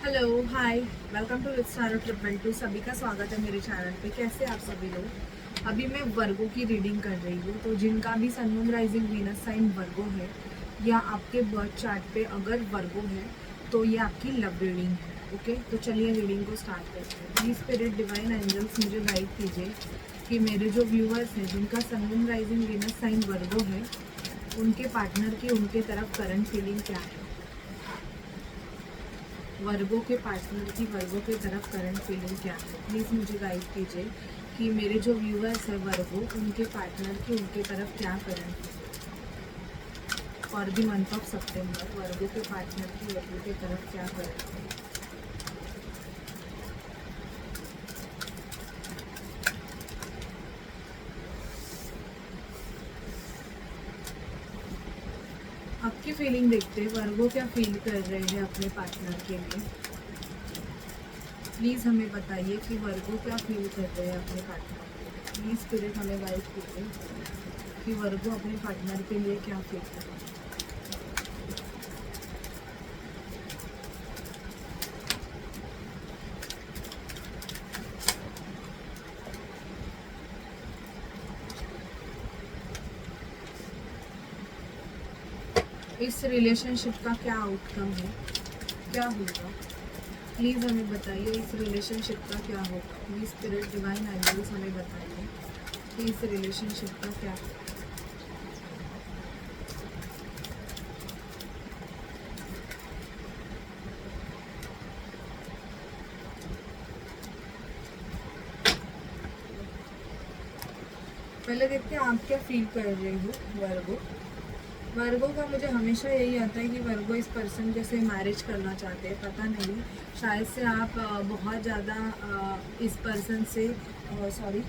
Hello hi, welcome to with Saro triple two. सभी का स्वागत है मेरे चैनल पे। कैसे आप सभी लोग? अभी मैं वर्गो की रीडिंग कर रही हूँ। तो जिनका भी sun moon rising Venus sign Virgo है या आपके बर्थ चार्ट पे अगर वर्गो है तो ये आपकी लव रीडिंग है। ओके, तो चलिए रीडिंग को स्टार्ट करते हैं। प्लीज स्पिरिट डिवाइन एंजल्स मुझे गाइड कीजिए कि मेरे जो व्यूअर्स हैं जिनका sun moon rising Venus sign Virgo है उनके पार्टनर की उनके तरफ करंट फीलिंग क्या है। वर्गो के पार्टनर की वर्गो के तरफ करंट फीलिंग क्या है, प्लीज़ मुझे गाइड कीजिए कि मेरे जो व्यूअर्स है वर्गो उनके पार्टनर की उनके तरफ क्या current for the month of सितंबर। वर्गो के पार्टनर की वर्गो के तरफ क्या करंट। आपकी फीलिंग देखते हैं, वर्गो क्या फील कर रहे हैं अपने पार्टनर के लिए। प्लीज़ हमें बताइए कि वर्गो क्या फील कर रहे हैं अपने पार्टनर के लिए। प्लीज़ स्पिरिट हमें गाइड कीजिए कि वर्गो अपने पार्टनर के लिए क्या फील कर रहे हैं। इस रिलेशनशिप का क्या आउटकम है, क्या होगा, प्लीज़ हमें बताइए। इस रिलेशनशिप का क्या होगा। प्लीज़ स्पिरिट डिवाइन एंजल्स हमें बताइए कि इस रिलेशनशिप का क्या होगा। पहले देखते हैं आप क्या फील कर रहे हो वर्गो। वर्गो का मुझे हमेशा यही आता है कि वर्गो इस पर्सन जैसे मैरिज करना चाहते हैं। पता नहीं, शायद से आप बहुत ज़्यादा इस पर्सन से सॉरी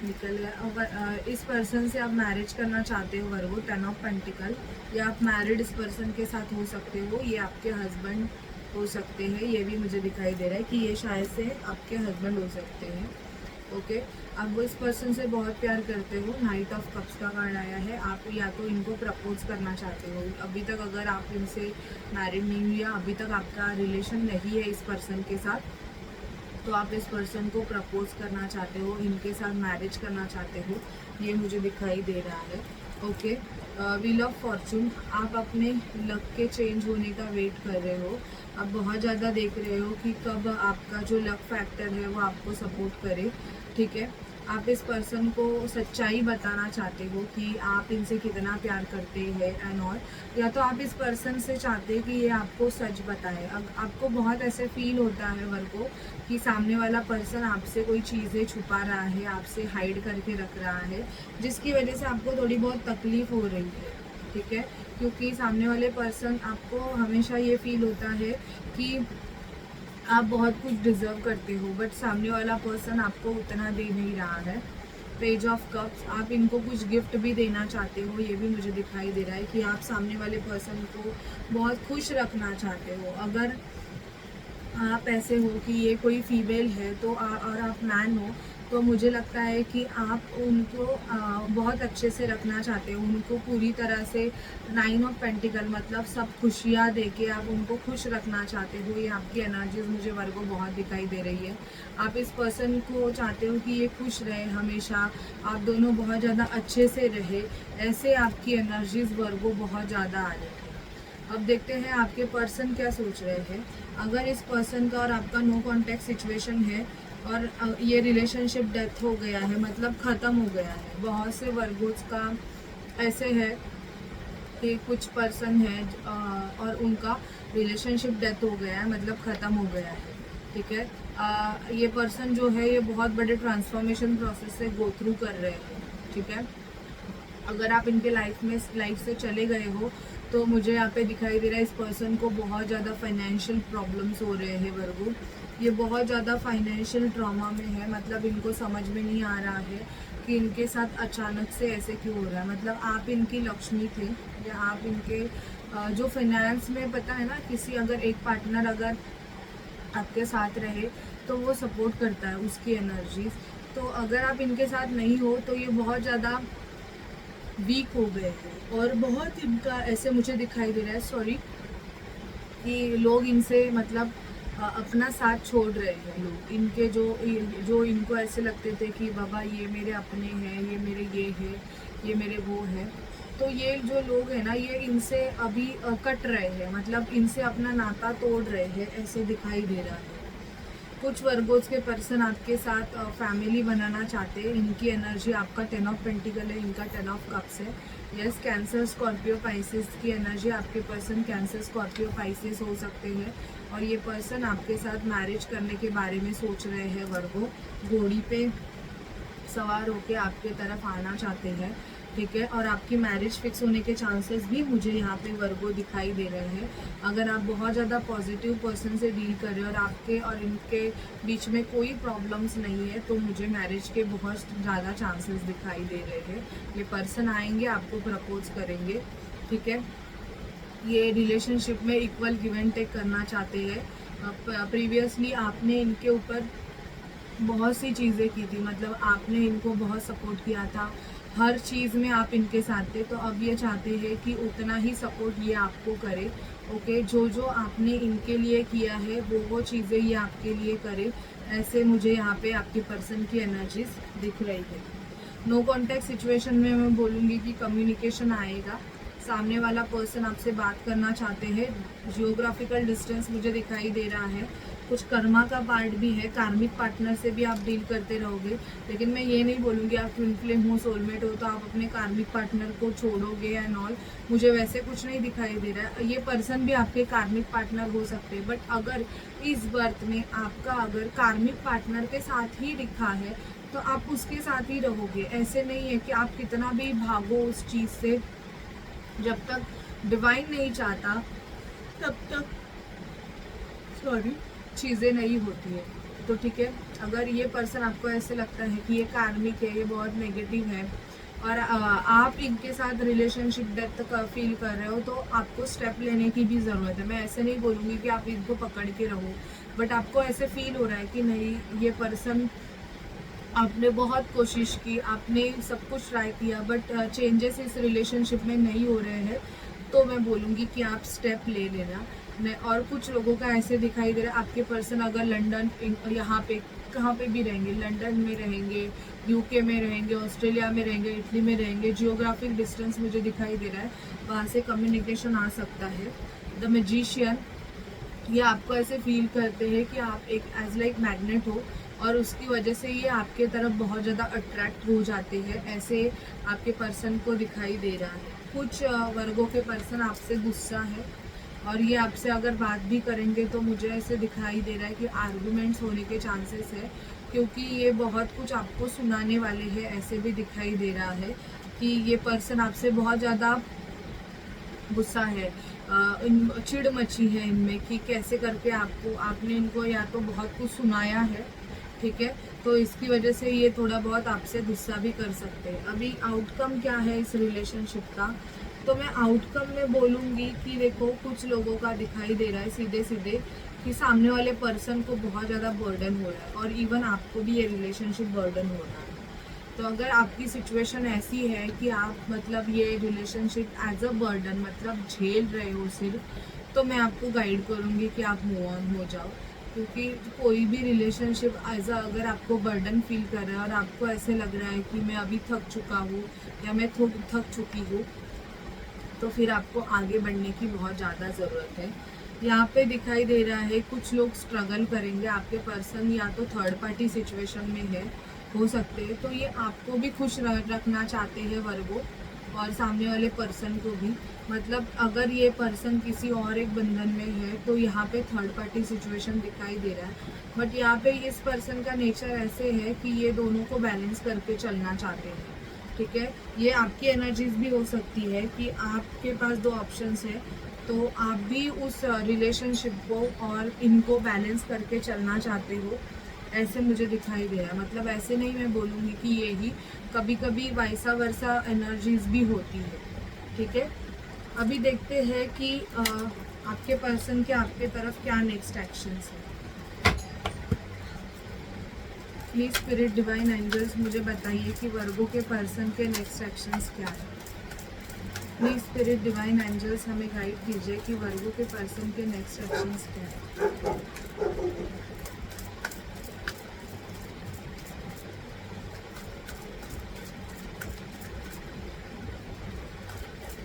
निकल गया। इस पर्सन से आप मैरिज करना चाहते हो वर्गो, 10 ऑफ पेंटिकल, या आप मैरिड इस पर्सन के साथ हो सकते हो। ये आपके हस्बैंड हो सकते हैं, ये भी मुझे दिखाई दे रहा है कि ये शायद से आपके हस्बैंड हो सकते हैं। ओके, आप वो इस पर्सन से बहुत प्यार करते हो। नाइट ऑफ कप्स का कार्ड आया है। आप या तो इनको प्रपोज करना चाहते हो। अभी तक अगर आप इनसे मैरिड नहीं हुई या अभी तक आपका रिलेशन नहीं है इस पर्सन के साथ, तो आप इस पर्सन को प्रपोज करना चाहते हो, इनके साथ मैरिज करना चाहते हो, ये मुझे दिखाई दे रहा है। ओके, व्हील ऑफ फॉर्चून, आप अपने लक के चेंज होने का वेट कर रहे हो। आप बहुत ज़्यादा देख रहे हो कि कब आपका जो लक फैक्टर है वो आपको सपोर्ट करे। ठीक है, आप इस पर्सन को सच्चाई बताना चाहते हो कि आप इनसे कितना प्यार करते हैं एंड ऑल, या तो आप इस पर्सन से चाहते हैं कि ये आपको सच बताए। अब आपको बहुत ऐसे फील होता है वर्गो कि सामने वाला पर्सन आपसे कोई चीज़ें छुपा रहा है, आपसे हाइड करके रख रहा है, जिसकी वजह से आपको थोड़ी बहुत तकलीफ हो रही है। ठीक है, क्योंकि सामने वाले पर्सन, आपको हमेशा ये फील होता है कि आप बहुत कुछ डिजर्व करते हो, बट सामने वाला पर्सन आपको उतना दे नहीं रहा है। पेज ऑफ कप्स, आप इनको कुछ गिफ्ट भी देना चाहते हो, ये भी मुझे दिखाई दे रहा है कि आप सामने वाले पर्सन को बहुत खुश रखना चाहते हो। अगर आप ऐसे हो कि ये कोई फीमेल है तो और आप मैन हो, तो मुझे लगता है कि आप उनको बहुत अच्छे से रखना चाहते हो, उनको पूरी तरह से 9 ऑफ पेंटिकल मतलब सब खुशियाँ दे के आप उनको खुश रखना चाहते हो। ये आपकी एनर्जीज मुझे वर्गो बहुत दिखाई दे रही है। आप इस पर्सन को चाहते हो कि ये खुश रहे हमेशा, आप दोनों बहुत ज़्यादा अच्छे से रहे, ऐसे आपकी एनर्जीज वर्गो बहुत ज़्यादा आ रही है। अब देखते हैं आपके पर्सन क्या सोच रहे हैं। अगर इस पर्सन का और आपका नो कॉन्टैक्ट सिचुएशन है और ये रिलेशनशिप डेथ हो गया है, मतलब ख़त्म हो गया है। बहुत से वर्गोज का ऐसे है कि कुछ पर्सन है और उनका रिलेशनशिप डेथ हो गया है, मतलब ख़त्म हो गया है। ठीक है, ये पर्सन जो है ये बहुत बड़े ट्रांसफॉर्मेशन प्रोसेस से गो थ्रू कर रहे हैं। ठीक है, अगर आप इनके लाइफ से चले गए हो तो मुझे यहाँ पे दिखाई दे रहा है इस पर्सन को बहुत ज़्यादा फाइनेंशियल प्रॉब्लम्स हो रहे हैं वर्गो। ये बहुत ज़्यादा फाइनेंशियल ट्रॉमा में है, मतलब इनको समझ में नहीं आ रहा है कि इनके साथ अचानक से ऐसे क्यों हो रहा है। मतलब आप इनकी लक्ष्मी थे या आप इनके जो फाइनेंस में, पता है ना, किसी अगर एक पार्टनर अगर आपके साथ रहे तो वो सपोर्ट करता है उसकी एनर्जीज। तो अगर आप इनके साथ नहीं हो तो ये बहुत ज़्यादा वीक हो गए हैं और बहुत इनका ऐसे मुझे दिखाई दे रहा है, सॉरी, कि लोग इनसे मतलब अपना साथ छोड़ रहे हैं। लोग इनके जो इनको ऐसे लगते थे कि बाबा ये मेरे अपने हैं, ये मेरे ये है, ये मेरे वो है, तो ये जो लोग हैं ना, ये इनसे अभी कट रहे हैं, मतलब इनसे अपना नाता तोड़ रहे हैं, ऐसे दिखाई दे रहा है। कुछ वर्गोस के पर्सन आपके साथ फैमिली बनाना चाहते हैं। इनकी एनर्जी, आपका 10 ऑफ पेंटिकल है, इनका 10 ऑफ कप्स है। यस, कैंसर, स्कॉर्पियो, पाइसेस की एनर्जी। आपके पर्सन कैंसर, स्कॉर्पियो, पाइसेस हो सकते हैं और ये पर्सन आपके साथ मैरिज करने के बारे में सोच रहे हैं। वर्गो घोड़ी पे सवार होके आपके तरफ आना चाहते हैं, ठीक है। और आपकी मैरिज फिक्स होने के चांसेस भी मुझे यहाँ पे वर्गो दिखाई दे रहे हैं। अगर आप बहुत ज़्यादा पॉजिटिव पर्सन से डील कर रहे हो और आपके और इनके बीच में कोई प्रॉब्लम्स नहीं है, तो मुझे मैरिज के बहुत ज़्यादा चांसेस दिखाई दे रहे हैं। ये पर्सन आएंगे, आपको प्रपोज करेंगे, ठीक है। ये रिलेशनशिप में इक्वल गिव एंड टेक करना चाहते हैं। प्रीवियसली आपने इनके ऊपर बहुत सी चीज़ें की थी, मतलब आपने इनको बहुत सपोर्ट किया था, हर चीज़ में आप इनके साथ थे। तो अब ये चाहते हैं कि उतना ही सपोर्ट ये आपको करे, ओके। जो जो आपने इनके लिए किया है वो चीज़ें ये आपके लिए करे, ऐसे मुझे यहाँ पे आपके पर्सन की एनर्जीज दिख रही है। नो कॉन्टैक्ट सिचुएशन में मैं बोलूँगी कि कम्युनिकेशन आएगा। सामने वाला पर्सन आपसे बात करना चाहते हैं। जियोग्राफिकल डिस्टेंस मुझे दिखाई दे रहा है। कुछ कर्मा का पार्ट भी है, कार्मिक पार्टनर से भी आप डील करते रहोगे। लेकिन मैं ये नहीं बोलूँगी आप ट्विन फ्लेम हो, सोलमेट हो तो आप अपने कार्मिक पार्टनर को छोड़ोगे एंड ऑल, मुझे वैसे कुछ नहीं दिखाई दे रहा है। ये पर्सन भी आपके कार्मिक पार्टनर हो सकते हैं, बट अगर इस बर्थ में आपका अगर कार्मिक पार्टनर के साथ ही लिखा है तो आप उसके साथ ही रहोगे। ऐसे नहीं है कि आप कितना भी भागो उस चीज़ से, जब तक डिवाइन नहीं चाहता तब तक चीज़ें नहीं होती है। तो ठीक है, अगर ये पर्सन आपको ऐसे लगता है कि ये कार्मिक है, ये बहुत नेगेटिव है और आप इनके साथ रिलेशनशिप डेप्थ का फील कर रहे हो, तो आपको स्टेप लेने की भी ज़रूरत है। मैं ऐसे नहीं बोलूँगी कि आप इनको पकड़ के रहो, बट आपको ऐसे फील हो रहा है कि नहीं, ये पर्सन, आपने बहुत कोशिश की, आपने सब कुछ ट्राई किया, बट चेंजेस इस रिलेशनशिप में नहीं हो रहे हैं, तो मैं बोलूँगी कि आप स्टेप ले लेना। और कुछ लोगों का ऐसे दिखाई दे रहा है, आपके पर्सन अगर लंदन, यहाँ पे कहाँ पे भी रहेंगे, लंदन में रहेंगे, यूके में रहेंगे, ऑस्ट्रेलिया में रहेंगे, इटली में रहेंगे, जियोग्राफिक डिस्टेंस मुझे दिखाई दे रहा है, वहाँ से कम्युनिकेशन आ सकता है। द मैजिशियन, ये आपको ऐसे फील करते हैं कि आप एक एज लाइक मैग्नेट हो और उसकी वजह से ये आपके तरफ बहुत ज़्यादा अट्रैक्ट हो जाते हैं, ऐसे आपके पर्सन को दिखाई दे रहा है। कुछ वर्गों के पर्सन आपसे गुस्सा है और ये आपसे अगर बात भी करेंगे तो मुझे ऐसे दिखाई दे रहा है कि आर्गुमेंट्स होने के चांसेस है, क्योंकि ये बहुत कुछ आपको सुनाने वाले हैं, ऐसे भी दिखाई दे रहा है कि ये पर्सन आपसे बहुत ज़्यादा गुस्सा है, इन चिढ़ मची है इनमें कि कैसे करके आपने इनको या तो बहुत कुछ सुनाया है, ठीक है, तो इसकी वजह से ये थोड़ा बहुत आपसे गुस्सा भी कर सकते हैं। अभी आउटकम क्या है इस रिलेशनशिप का, तो मैं आउटकम में बोलूँगी कि देखो, कुछ लोगों का दिखाई दे रहा है सीधे सीधे कि सामने वाले पर्सन को बहुत ज़्यादा बर्डन हो रहा है और इवन आपको भी ये रिलेशनशिप बर्डन हो रहा है। तो अगर आपकी सिचुएशन ऐसी है कि आप मतलब ये रिलेशनशिप एज अ बर्डन मतलब झेल रहे हो सिर्फ, तो मैं आपको गाइड करूँगी कि आप मूव ऑन हो जाओ, क्योंकि कोई भी रिलेशनशिप एज अ अगर आपको बर्डन फील कर रहा है और आपको ऐसे लग रहा है कि मैं अभी थक चुका हूँ या मैं थक चुकी हूँ, तो फिर आपको आगे बढ़ने की बहुत ज़्यादा ज़रूरत है। यहाँ पे दिखाई दे रहा है कुछ लोग स्ट्रगल करेंगे, आपके पर्सन या तो थर्ड पार्टी सिचुएशन में है, हो सकते हैं, तो ये आपको भी खुश रखना चाहते हैं वर्गो, और सामने वाले पर्सन को भी। मतलब अगर ये पर्सन किसी और एक बंधन में है तो यहाँ पे थर्ड पार्टी सिचुएशन दिखाई दे रहा है, बट यहाँ पे इस पर्सन का नेचर ऐसे है कि ये दोनों को बैलेंस करके चलना चाहते हैं, ठीक है। ये आपकी एनर्जीज भी हो सकती है कि आपके पास दो ऑप्शंस है, तो आप भी उस रिलेशनशिप को और इनको बैलेंस करके चलना चाहते हो, ऐसे मुझे दिखाई दे रहा है। मतलब ऐसे नहीं मैं बोलूँगी कि ये ही, कभी कभी वाइसा वर्सा एनर्जीज भी होती है, ठीक है। अभी देखते हैं कि आपके पर्सन के आपके तरफ क्या नेक्स्ट एक्शंस है। प्लीज स्पिरिट डिवाइन एंजल्स मुझे बताइए कि वर्गो के पर्सन के नेक्स्ट एक्शंस क्या है। प्लीज स्पिरिट डिवाइन एंजल्स हमें गाइड कीजिए कि वर्गो के पर्सन के नेक्स्ट एक्शंस क्या है।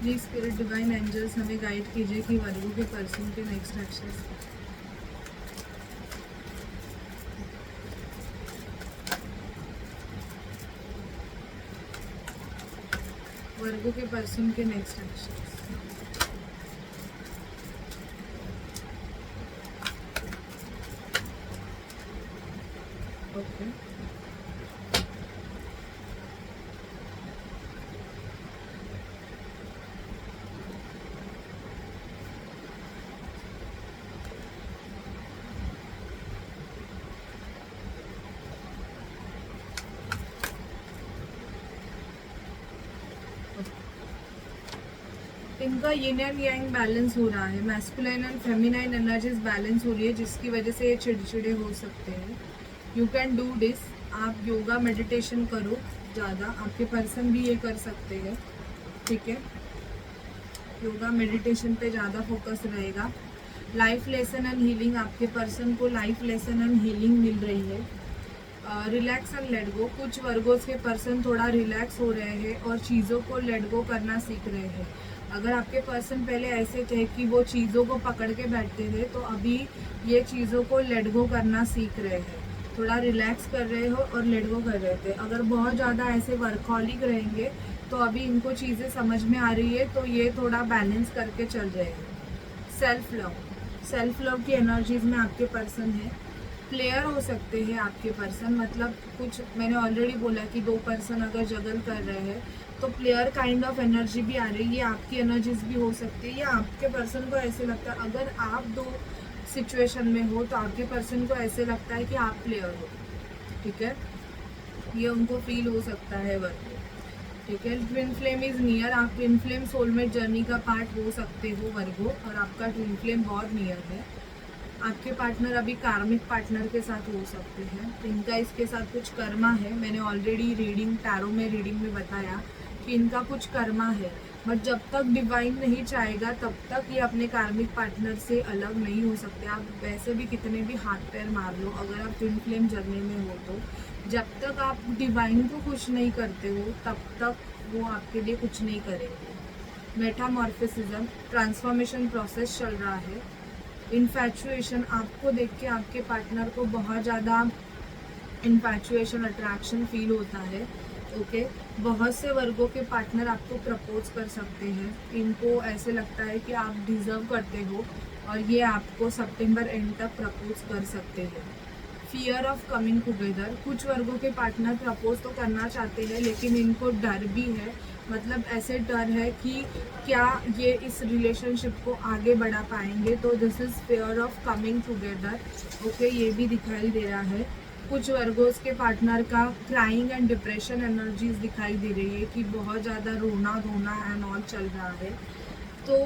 प्लीज स्पिरिट डिवाइन एंजल्स हमें गाइड कीजिए कि वर्गो के पर्सन के नेक्स्ट एक्शंस क्या है। वर्गो के पर्सन के नेक्स्ट एक्शंस। ओके, इनका यिन एंड यांग बैलेंस हो रहा है, masculine and feminine energies balance हो रही है, जिसकी वजह से ये चिड़चिड़े हो सकते हैं। यू कैन डू दिस, आप योगा मेडिटेशन करो ज़्यादा, आपके पर्सन भी ये कर सकते हैं, ठीक है। योगा मेडिटेशन पे ज़्यादा फोकस रहेगा। लाइफ लेसन एंड हीलिंग, आपके पर्सन को लाइफ लेसन एंड हीलिंग मिल रही है। रिलैक्स एंड लेट गो, कुछ वर्गोस के पर्सन थोड़ा रिलैक्स हो रहे हैं और चीज़ों को लेट गो करना सीख रहे हैं। अगर आपके पर्सन पहले ऐसे थे कि वो चीज़ों को पकड़ के बैठते थे, तो अभी ये चीज़ों को लेट गो करना सीख रहे हैं, थोड़ा रिलैक्स कर रहे हो और लेट गो कर रहे थे। अगर बहुत ज़्यादा ऐसे वर्कहॉलिक रहेंगे तो अभी इनको चीज़ें समझ में आ रही है, तो ये थोड़ा बैलेंस करके चल रहे हैं। सेल्फ लव की एनर्जीज में आपके पर्सन है। प्लेयर हो सकते हैं आपके पर्सन, मतलब कुछ मैंने ऑलरेडी बोला कि दो पर्सन अगर जगल कर रहे हैं तो प्लेयर काइंड ऑफ एनर्जी भी आ रही है, ये आपकी एनर्जीज भी हो सकती है, या आपके पर्सन को ऐसे लगता है, अगर आप दो सिचुएशन में हो तो आपके पर्सन को ऐसे लगता है कि आप प्लेयर हो, ठीक है, ये उनको फील हो सकता है वर्क, ठीक है। ट्विन फ्लेम इज नियर, आप ट्विन फ्लेम सोलमेट जर्नी का पार्ट हो सकते हो वर्गो, और आपका ट्विन फ्लेम बहुत नियर है। आपके पार्टनर अभी कार्मिक पार्टनर के साथ हो सकते हैं, इनका इसके साथ कुछ कर्मा है। मैंने ऑलरेडी रीडिंग टैरो में रीडिंग में बताया कि इनका कुछ कर्मा है, बट जब तक डिवाइन नहीं चाहेगा तब तक ये अपने कार्मिक पार्टनर से अलग नहीं हो सकते। आप वैसे भी कितने भी हाथ पैर मार लो, अगर आप ट्विन फ्लेम जर्नी में हो तो जब तक आप डिवाइन को खुश नहीं करते हो तब तक वो आपके लिए कुछ नहीं करेंगे। मेटामॉर्फिसिज्म, ट्रांसफॉर्मेशन प्रोसेस चल रहा है। इन्फैचुएशन, आपको देख के आपके पार्टनर को बहुत ज़्यादा इन्फैचुएशन अट्रैक्शन फील होता है, ओके। बहुत से वर्गों के पार्टनर आपको प्रपोज कर सकते हैं, इनको ऐसे लगता है कि आप डिज़र्व करते हो और ये आपको सितंबर एंड तक प्रपोज कर सकते हैं। फियर ऑफ कमिंग टुगेदर, कुछ वर्गों के पार्टनर प्रपोज तो करना चाहते हैं लेकिन इनको डर भी है, मतलब ऐसे डर है कि क्या ये इस रिलेशनशिप को आगे बढ़ा पाएंगे, तो this is fear of coming together, okay, ये भी दिखाई दे रहा है। कुछ वर्गोस के पार्टनर का क्राइंग एंड डिप्रेशन एनर्जीज दिखाई दे रही है कि बहुत ज़्यादा रोना धोना एंड ऑल चल रहा है। तो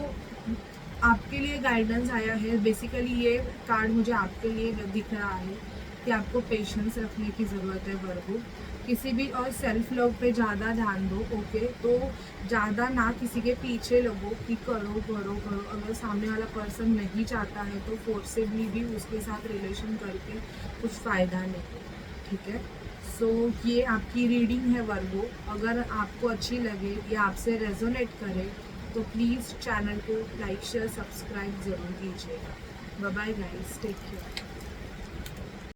आपके लिए गाइडेंस आया है, बेसिकली ये कार्ड मुझे आपके लिए दिख रहा है कि आपको पेशेंस रखने की ज़रूरत है वर्गो, किसी भी, और सेल्फ लव पे ज़्यादा ध्यान दो, ओके। तो ज़्यादा ना किसी के पीछे लगो कि करो करो करो, अगर सामने वाला पर्सन नहीं चाहता है तो फोर्सेबली भी उसके साथ रिलेशन करके कुछ फ़ायदा नहीं, ठीक है। सो ये आपकी रीडिंग है वर्गो, अगर आपको अच्छी लगे या आपसे रेजोनेट करे तो प्लीज़ चैनल को लाइक शेयर सब्सक्राइब ज़रूर कीजिएगा। Bye bye guys, take care.